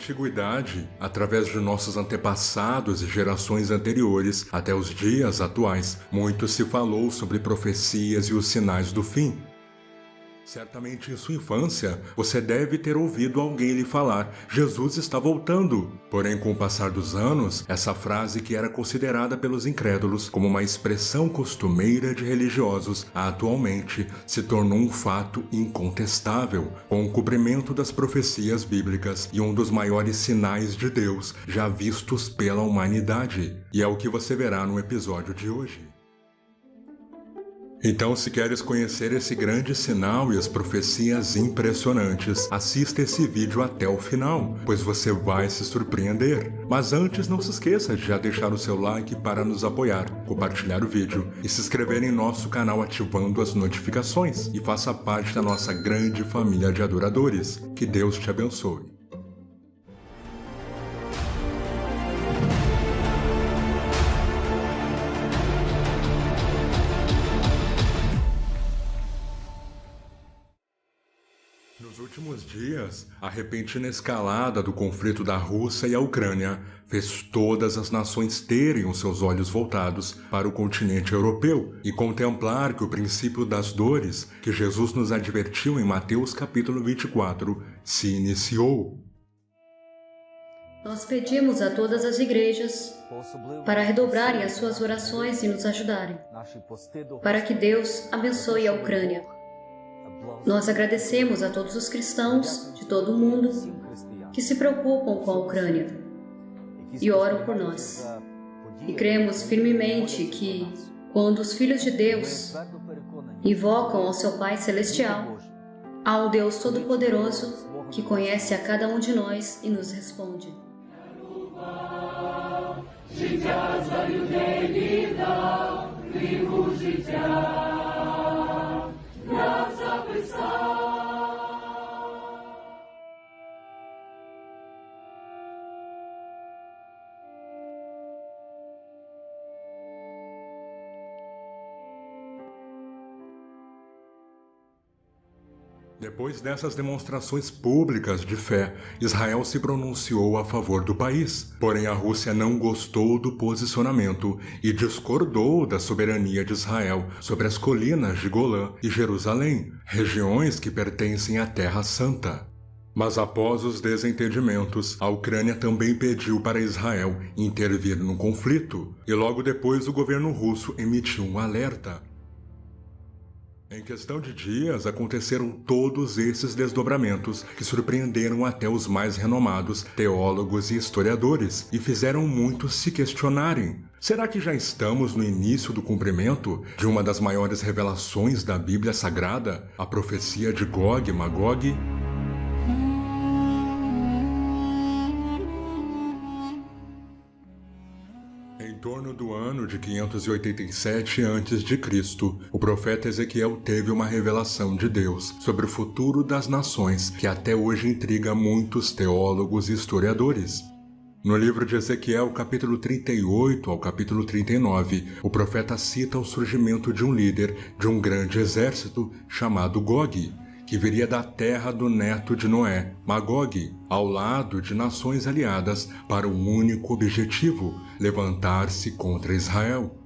antiguidade, através de nossos antepassados e gerações anteriores até os dias atuais, muito se falou sobre profecias e os sinais do fim. Certamente em sua infância, você deve ter ouvido alguém lhe falar: Jesus está voltando. Porém, com o passar dos anos, essa frase que era considerada pelos incrédulos como uma expressão costumeira de religiosos, atualmente se tornou um fato incontestável, com o cumprimento das profecias bíblicas e um dos maiores sinais de Deus já vistos pela humanidade. E é o que você verá no episódio de hoje. Então, se queres conhecer esse grande sinal e as profecias impressionantes, assista esse vídeo até o final, pois você vai se surpreender. Mas antes, não se esqueça de já deixar o seu like para nos apoiar, compartilhar o vídeo e se inscrever em nosso canal ativando as notificações e faça parte da nossa grande família de adoradores. Que Deus te abençoe. Nos últimos dias, a repentina escalada do conflito da Rússia e a Ucrânia fez todas as nações terem os seus olhos voltados para o continente europeu e contemplar que o princípio das dores que Jesus nos advertiu em Mateus capítulo 24 se iniciou. Nós pedimos a todas as igrejas para redobrarem as suas orações e nos ajudarem, para que Deus abençoe a Ucrânia. Nós agradecemos a todos os cristãos de todo o mundo que se preocupam com a Ucrânia e oram por nós. E cremos firmemente que, quando os filhos de Deus invocam ao seu Pai Celestial, há um Deus Todo-Poderoso que conhece a cada um de nós e nos responde. Depois dessas demonstrações públicas de fé, Israel se pronunciou a favor do país. Porém, a Rússia não gostou do posicionamento e discordou da soberania de Israel sobre as colinas de Golã e Jerusalém, regiões que pertencem à Terra Santa. Mas após os desentendimentos, a Ucrânia também pediu para Israel intervir no conflito, e logo depois o governo russo emitiu um alerta. Em questão de dias, aconteceram todos esses desdobramentos que surpreenderam até os mais renomados teólogos e historiadores e fizeram muitos se questionarem. Será que já estamos no início do cumprimento de uma das maiores revelações da Bíblia Sagrada, a profecia de Gog e Magog? Em torno do ano de 587 a.C., o profeta Ezequiel teve uma revelação de Deus sobre o futuro das nações que até hoje intriga muitos teólogos e historiadores. No livro de Ezequiel, capítulo 38 ao capítulo 39, o profeta cita o surgimento de um líder de um grande exército chamado Gog, que viria da terra do neto de Noé, Magog, ao lado de nações aliadas para um único objetivo: levantar-se contra Israel.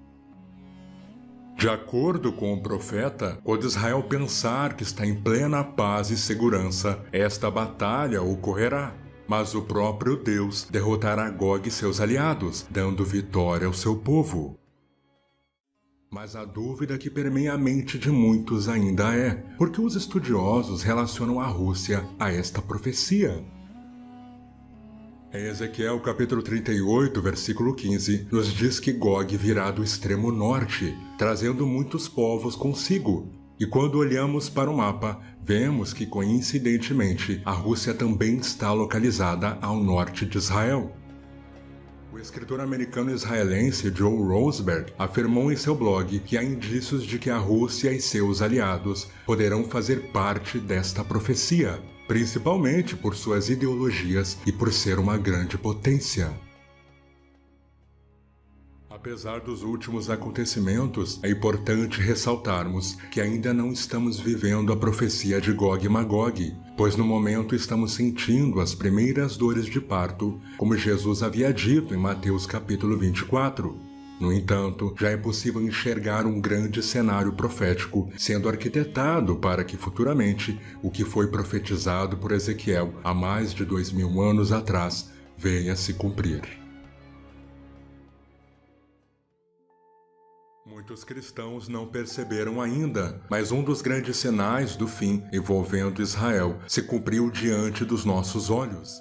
De acordo com o profeta, quando Israel pensar que está em plena paz e segurança, esta batalha ocorrerá. Mas o próprio Deus derrotará Gog e seus aliados, dando vitória ao seu povo. Mas a dúvida que permeia a mente de muitos ainda é: por que os estudiosos relacionam a Rússia a esta profecia? Em Ezequiel capítulo 38, versículo 15, nos diz que Gog virá do extremo norte, trazendo muitos povos consigo. E quando olhamos para o mapa, vemos que, coincidentemente, a Rússia também está localizada ao norte de Israel. O escritor americano-israelense Joe Rosenberg afirmou em seu blog que há indícios de que a Rússia e seus aliados poderão fazer parte desta profecia, principalmente por suas ideologias e por ser uma grande potência. A Apesar dos últimos acontecimentos, é importante ressaltarmos que ainda não estamos vivendo a profecia de Gog e Magog, pois no momento estamos sentindo as primeiras dores de parto, como Jesus havia dito em Mateus capítulo 24. No entanto, já é possível enxergar um grande cenário profético sendo arquitetado para que futuramente o que foi profetizado por Ezequiel há mais de 2000 anos atrás venha se cumprir. Muitos cristãos não perceberam ainda, mas um dos grandes sinais do fim envolvendo Israel se cumpriu diante dos nossos olhos.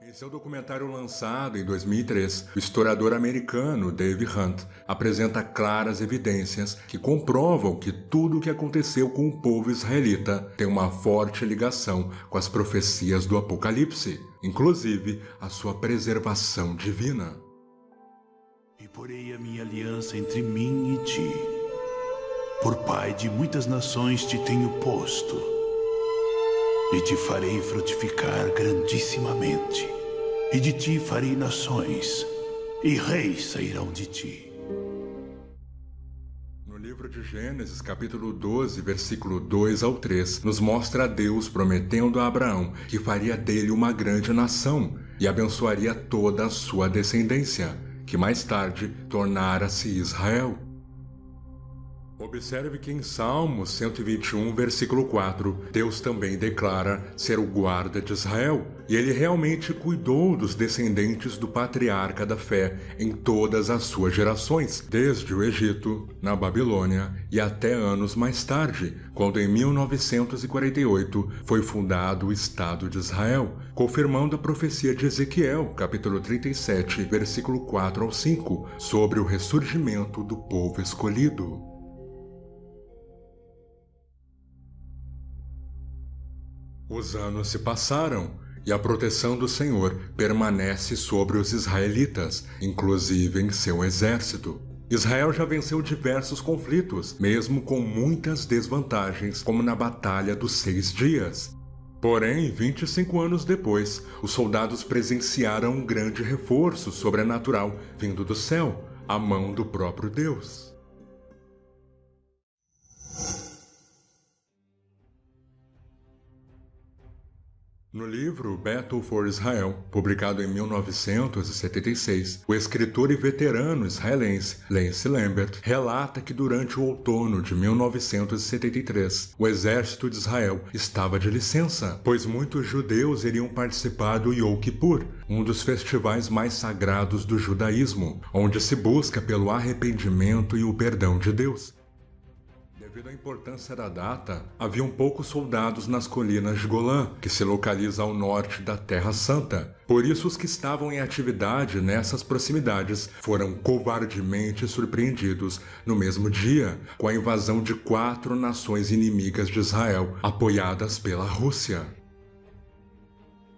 Em seu documentário lançado em 2003, o historiador americano Dave Hunt apresenta claras evidências que comprovam que tudo o que aconteceu com o povo israelita tem uma forte ligação com as profecias do Apocalipse, inclusive a sua preservação divina. E porei a minha aliança entre mim e ti. Por pai de muitas nações te tenho posto, e te farei frutificar grandissimamente. E de ti farei nações, e reis sairão de ti. No livro de Gênesis, capítulo 12, versículo 2 ao 3, nos mostra Deus prometendo a Abraão que faria dele uma grande nação e abençoaria toda a sua descendência, que mais tarde tornara-se Israel. Observe que em Salmos 121, versículo 4, Deus também declara ser o guarda de Israel, e ele realmente cuidou dos descendentes do patriarca da fé em todas as suas gerações, desde o Egito, na Babilônia e até anos mais tarde, quando em 1948 foi fundado o Estado de Israel, confirmando a profecia de Ezequiel, capítulo 37, versículo 4 ao 5, sobre o ressurgimento do povo escolhido. Os anos se passaram e a proteção do Senhor permanece sobre os israelitas, inclusive em seu exército. Israel já venceu diversos conflitos, mesmo com muitas desvantagens, como na Batalha dos 6 Dias. Porém, 25 anos depois, os soldados presenciaram um grande reforço sobrenatural vindo do céu, a mão do próprio Deus. No livro Battle for Israel, publicado em 1976, o escritor e veterano israelense Lance Lambert relata que durante o outono de 1973, o exército de Israel estava de licença, pois muitos judeus iriam participar do Yom Kippur, um dos festivais mais sagrados do judaísmo, onde se busca pelo arrependimento e o perdão de Deus. Devido à importância da data, haviam poucos soldados nas colinas de Golã, que se localiza ao norte da Terra Santa. Por isso, os que estavam em atividade nessas proximidades foram covardemente surpreendidos no mesmo dia, com a invasão de 4 nações inimigas de Israel, apoiadas pela Rússia.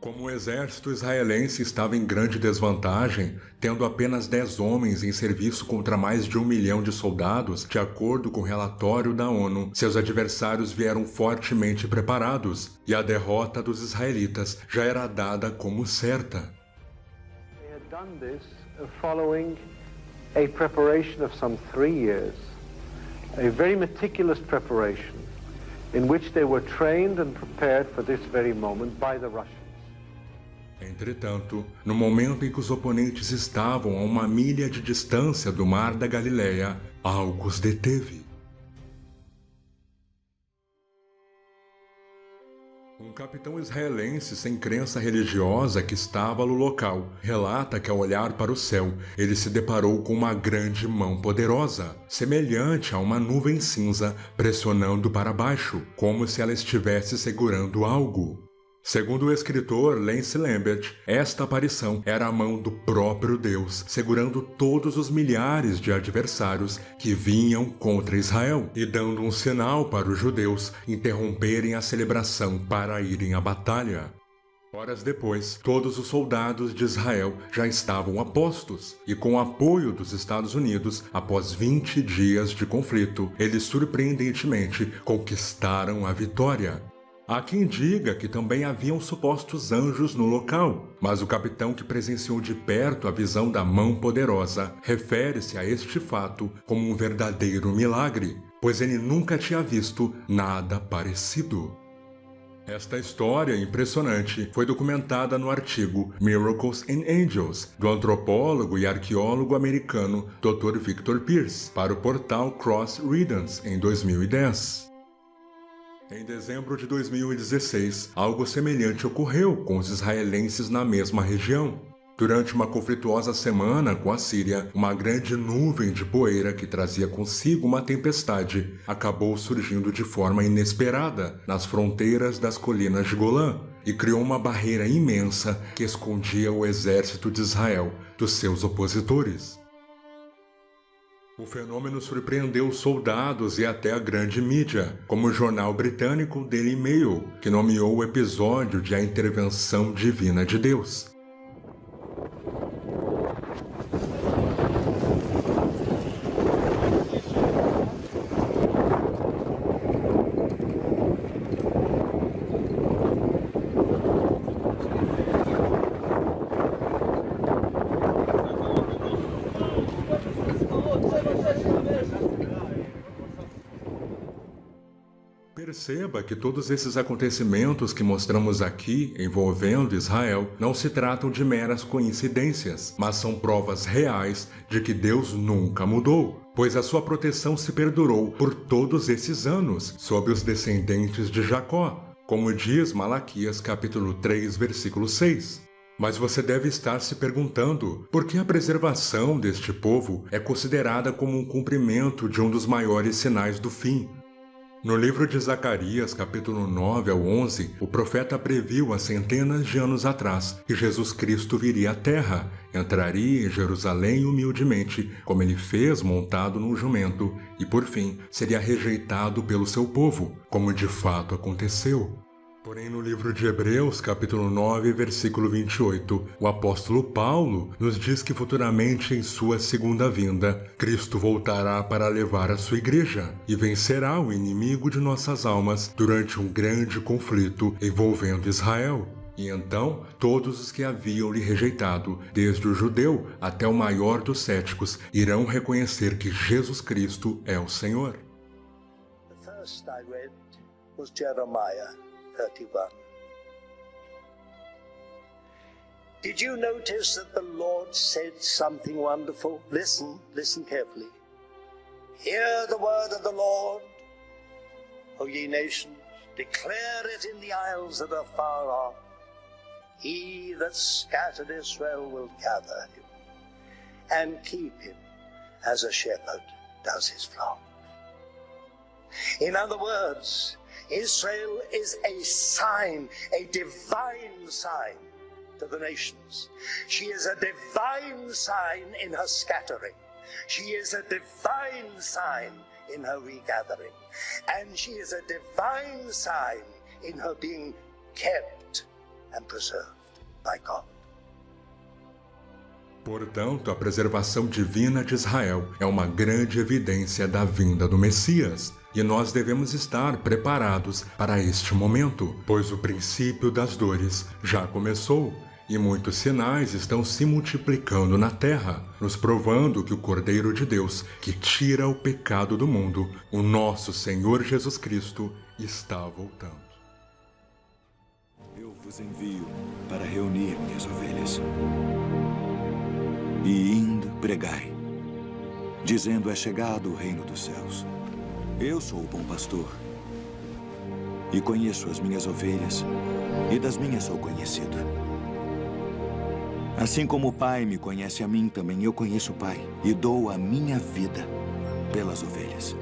Como o exército israelense estava em grande desvantagem, tendo apenas 10 homens em serviço contra mais de 1 milhão de soldados, de acordo com o relatório da ONU, seus adversários vieram fortemente preparados, e a derrota dos israelitas já era dada como certa. They had done this following a preparation of some 3 years, a very meticulous preparation, in which they were trained and prepared for this very moment by the Russians. Entretanto, no momento em que os oponentes estavam a 1 milha de distância do Mar da Galileia, algo os deteve. Um capitão israelense sem crença religiosa que estava no local relata que ao olhar para o céu, ele se deparou com uma grande mão poderosa, semelhante a uma nuvem cinza pressionando para baixo, como se ela estivesse segurando algo. Segundo o escritor Lance Lambert, esta aparição era a mão do próprio Deus, segurando todos os milhares de adversários que vinham contra Israel e dando um sinal para os judeus interromperem a celebração para irem à batalha. Horas depois, todos os soldados de Israel já estavam a postos, e com o apoio dos Estados Unidos, após 20 dias de conflito, eles surpreendentemente conquistaram a vitória. Há quem diga que também haviam supostos anjos no local, mas o capitão que presenciou de perto a visão da mão poderosa refere-se a este fato como um verdadeiro milagre, pois ele nunca tinha visto nada parecido. Esta história impressionante foi documentada no artigo Miracles and Angels, do antropólogo e arqueólogo americano Dr. Victor Pierce, para o portal Cross Readings, em 2010. Em dezembro de 2016, algo semelhante ocorreu com os israelenses na mesma região. Durante uma conflituosa semana com a Síria, uma grande nuvem de poeira que trazia consigo uma tempestade acabou surgindo de forma inesperada nas fronteiras das colinas de Golã e criou uma barreira imensa que escondia o exército de Israel dos seus opositores. O fenômeno surpreendeu os soldados e até a grande mídia, como o jornal britânico Daily Mail, que nomeou o episódio de A Intervenção Divina de Deus. Perceba que todos esses acontecimentos que mostramos aqui envolvendo Israel não se tratam de meras coincidências, mas são provas reais de que Deus nunca mudou, pois a sua proteção se perdurou por todos esses anos sob os descendentes de Jacó, como diz Malaquias capítulo 3, versículo 6. Mas você deve estar se perguntando por que a preservação deste povo é considerada como um cumprimento de um dos maiores sinais do fim. No livro de Zacarias, capítulo 9 ao 11, o profeta previu há centenas de anos atrás que Jesus Cristo viria à terra, entraria em Jerusalém humildemente, como ele fez montado num jumento, e por fim seria rejeitado pelo seu povo, como de fato aconteceu. Porém, no livro de Hebreus, capítulo 9, versículo 28, o apóstolo Paulo nos diz que futuramente em sua segunda vinda, Cristo voltará para levar a sua igreja e vencerá o inimigo de nossas almas durante um grande conflito envolvendo Israel. E então, todos os que haviam lhe rejeitado, desde o judeu até o maior dos céticos, irão reconhecer que Jesus Cristo é o Senhor. The first I read was Jeremiah 31. Did you notice that the Lord said something wonderful? Listen carefully. Hear the word of the Lord, O ye nations, declare it in the isles that are far off. He that scattered Israel will gather him, and keep him as a shepherd does his flock. In other words, Israel is a sign, a divine sign to the nations. She is a divine sign in her scattering. She is a divine sign in her regathering. And she is a divine sign in her being kept and preserved by God. Portanto, a preservação divina de Israel é uma grande evidência da vinda do Messias. E nós devemos estar preparados para este momento, pois o princípio das dores já começou e muitos sinais estão se multiplicando na terra, nos provando que o Cordeiro de Deus, que tira o pecado do mundo, o nosso Senhor Jesus Cristo, está voltando. Eu vos envio para reunir minhas ovelhas. E indo, pregai, dizendo: é chegado o reino dos céus. Eu sou o bom pastor, e conheço as minhas ovelhas, e das minhas sou conhecido. Assim como o Pai me conhece a mim, também eu conheço o Pai, e dou a minha vida pelas ovelhas.